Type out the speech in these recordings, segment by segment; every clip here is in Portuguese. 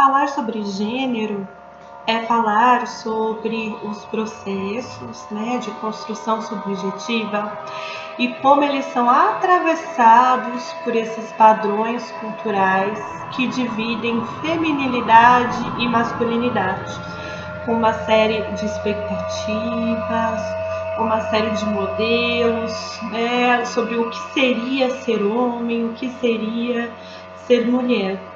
Falar sobre gênero é falar sobre os processos, de construção subjetiva e como eles são atravessados por esses padrões culturais que dividem feminilidade e masculinidade, com uma série de expectativas, uma série de modelos, sobre o que seria ser homem, o que seria ser mulher.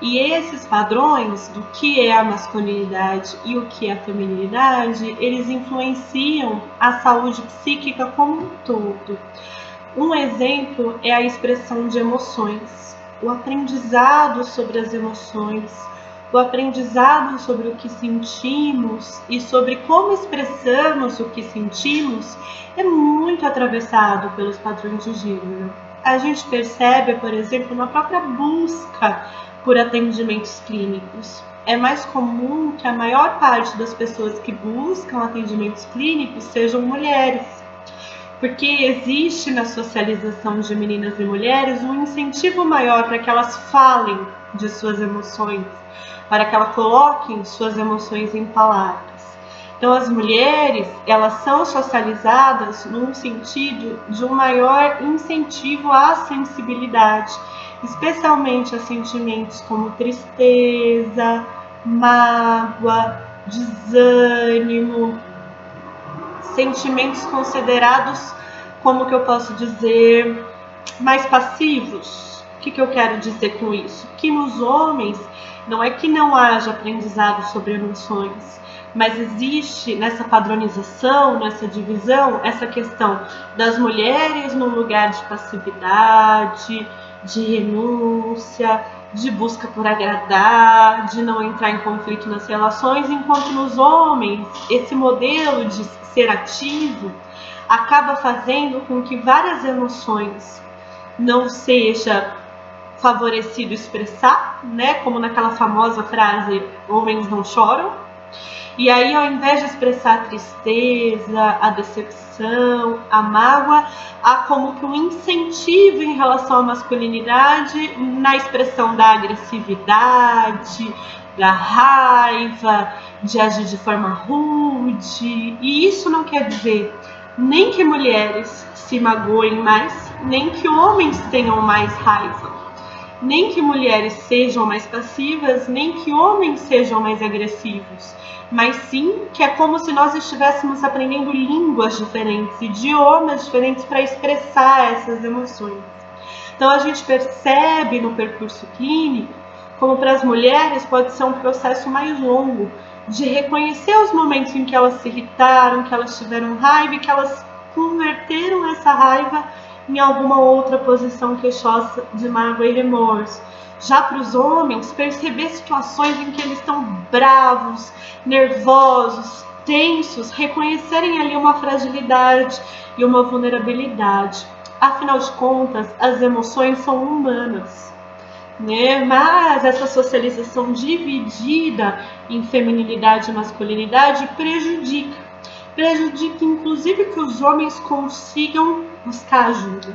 E esses padrões do que é a masculinidade e o que é a feminilidade, eles influenciam a saúde psíquica como um todo. Um exemplo é a expressão de emoções, o aprendizado sobre as emoções, o aprendizado sobre o que sentimos e sobre como expressamos o que sentimos é muito atravessado pelos padrões de gênero. A gente percebe, por exemplo, na própria busca por atendimentos clínicos. É mais comum que a maior parte das pessoas que buscam atendimentos clínicos sejam mulheres, porque existe na socialização de meninas e mulheres um incentivo maior para que elas falem de suas emoções, para que elas coloquem suas emoções em palavras. Então, as mulheres, elas são socializadas num sentido de um maior incentivo à sensibilidade, especialmente a sentimentos como tristeza, mágoa, desânimo, sentimentos considerados, como que eu posso dizer, mais passivos. O que eu quero dizer com isso? Que nos homens não é que não haja aprendizado sobre emoções, mas existe nessa padronização, nessa divisão, essa questão das mulheres num lugar de passividade, de renúncia, de busca por agradar, de não entrar em conflito nas relações, enquanto nos homens esse modelo de ser ativo acaba fazendo com que várias emoções não seja favorecido expressar, como naquela famosa frase, homens não choram. E aí, ao invés de expressar a tristeza, a decepção, a mágoa, há como que um incentivo em relação à masculinidade na expressão da agressividade, da raiva, de agir de forma rude. E isso não quer dizer nem que mulheres se magoem mais, nem que homens tenham mais raiva, nem que mulheres sejam mais passivas, nem que homens sejam mais agressivos, mas sim que é como se nós estivéssemos aprendendo línguas diferentes, idiomas diferentes para expressar essas emoções. Então a gente percebe no percurso clínico como para as mulheres pode ser um processo mais longo de reconhecer os momentos em que elas se irritaram, que elas tiveram raiva e que elas converteram essa raiva em alguma outra posição queixosa de mágoa e remorso. Já para os homens, perceber situações em que eles estão bravos, nervosos, tensos, reconhecerem ali uma fragilidade e uma vulnerabilidade. Afinal de contas, as emoções são humanas, Mas essa socialização dividida em feminilidade e masculinidade prejudica inclusive que os homens consigam buscar ajuda,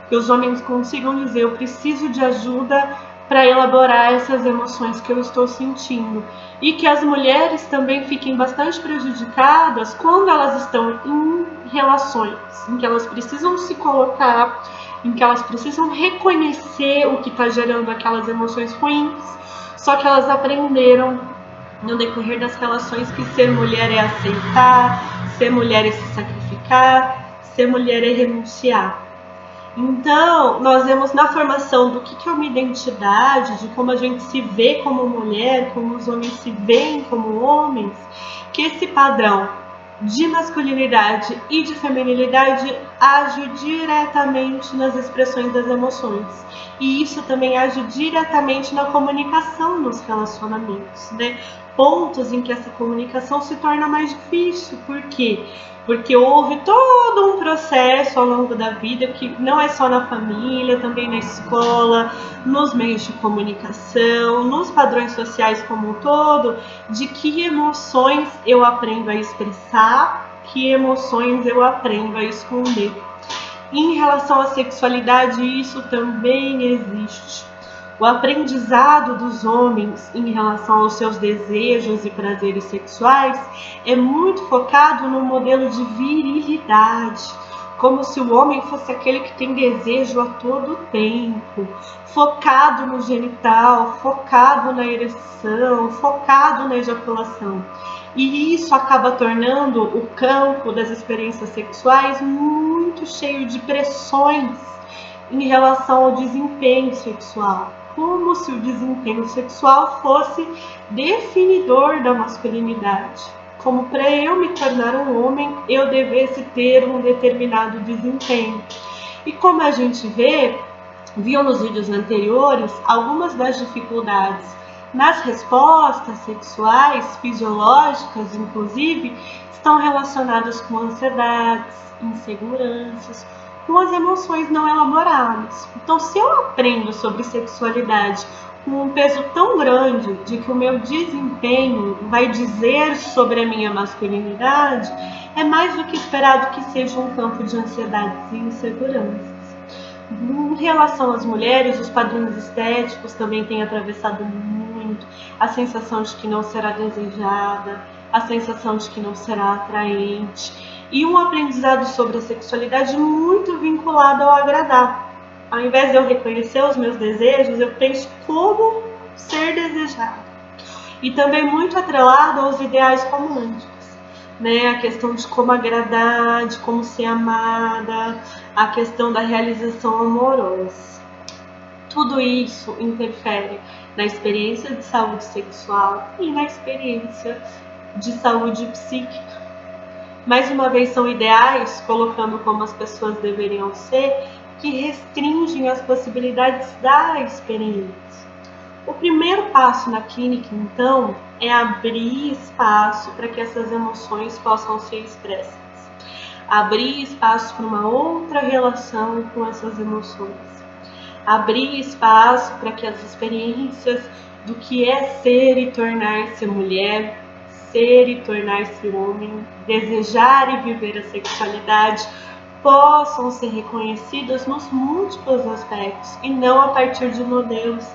que os homens consigam dizer, eu preciso de ajuda para elaborar essas emoções que eu estou sentindo, e que as mulheres também fiquem bastante prejudicadas quando elas estão em relações em que elas precisam se colocar, em que elas precisam reconhecer o que está gerando aquelas emoções ruins, só que elas aprenderam no decorrer das relações que ser mulher é aceitar, ser mulher é se sacrificar, ser mulher é renunciar. Então, nós vemos na formação do que é uma identidade, de como a gente se vê como mulher, como os homens se veem como homens, que esse padrão de masculinidade e de feminilidade age diretamente nas expressões das emoções. E isso também age diretamente na comunicação nos relacionamentos, Pontos em que essa comunicação se torna mais difícil. Por quê? Porque houve todo um processo ao longo da vida que não é só na família, também na escola, nos meios de comunicação, nos padrões sociais como um todo, de que emoções eu aprendo a expressar, que emoções eu aprendo a esconder. Em relação à sexualidade, isso também existe. O aprendizado dos homens em relação aos seus desejos e prazeres sexuais é muito focado no modelo de virilidade, como se o homem fosse aquele que tem desejo a todo tempo, focado no genital, focado na ereção, focado na ejaculação. E isso acaba tornando o campo das experiências sexuais muito cheio de pressões em relação ao desempenho sexual, como se o desempenho sexual fosse definidor da masculinidade, como para eu me tornar um homem eu devesse ter um determinado desempenho. E como a gente viu nos vídeos anteriores, algumas das dificuldades nas respostas sexuais, fisiológicas inclusive, estão relacionadas com ansiedades, inseguranças, com as emoções não elaboradas. Então, se eu aprendo sobre sexualidade com um peso tão grande de que o meu desempenho vai dizer sobre a minha masculinidade, é mais do que esperado que seja um campo de ansiedades e inseguranças. Em relação às mulheres, os padrões estéticos também têm atravessado muito a sensação de que não será desejada, a sensação de que não será atraente, e um aprendizado sobre a sexualidade muito vinculado ao agradar. Ao invés de eu reconhecer os meus desejos, eu penso como ser desejado. E também muito atrelado aos ideais românticos, né? A questão de como agradar, de como ser amada, a questão da realização amorosa. Tudo isso interfere na experiência de saúde sexual e na experiência de saúde psíquica. Mais uma vez, são ideais, colocando como as pessoas deveriam ser, que restringem as possibilidades da experiência. O primeiro passo na clínica, então, é abrir espaço para que essas emoções possam ser expressas. Abrir espaço para uma outra relação com essas emoções. Abrir espaço para que as experiências do que é ser e tornar-se mulher, ser e tornar-se homem, desejar e viver a sexualidade, possam ser reconhecidas nos múltiplos aspectos e não a partir de modelos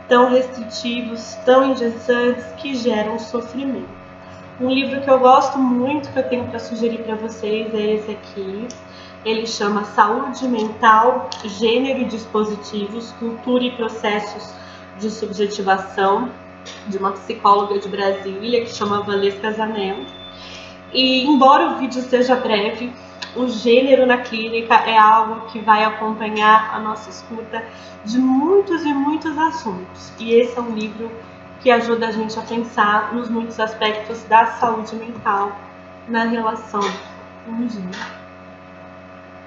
tão restritivos, tão engessantes, que geram sofrimento. Um livro que eu gosto muito, que eu tenho para sugerir para vocês, é esse aqui. Ele chama Saúde Mental, Gênero e Dispositivos, Cultura e Processos de Subjetivação, de uma psicóloga de Brasília, que chama Valesca Zanello. E embora o vídeo seja breve, o gênero na clínica é algo que vai acompanhar a nossa escuta de muitos e muitos assuntos. E esse é um livro que ajuda a gente a pensar nos muitos aspectos da saúde mental na relação com o gênero.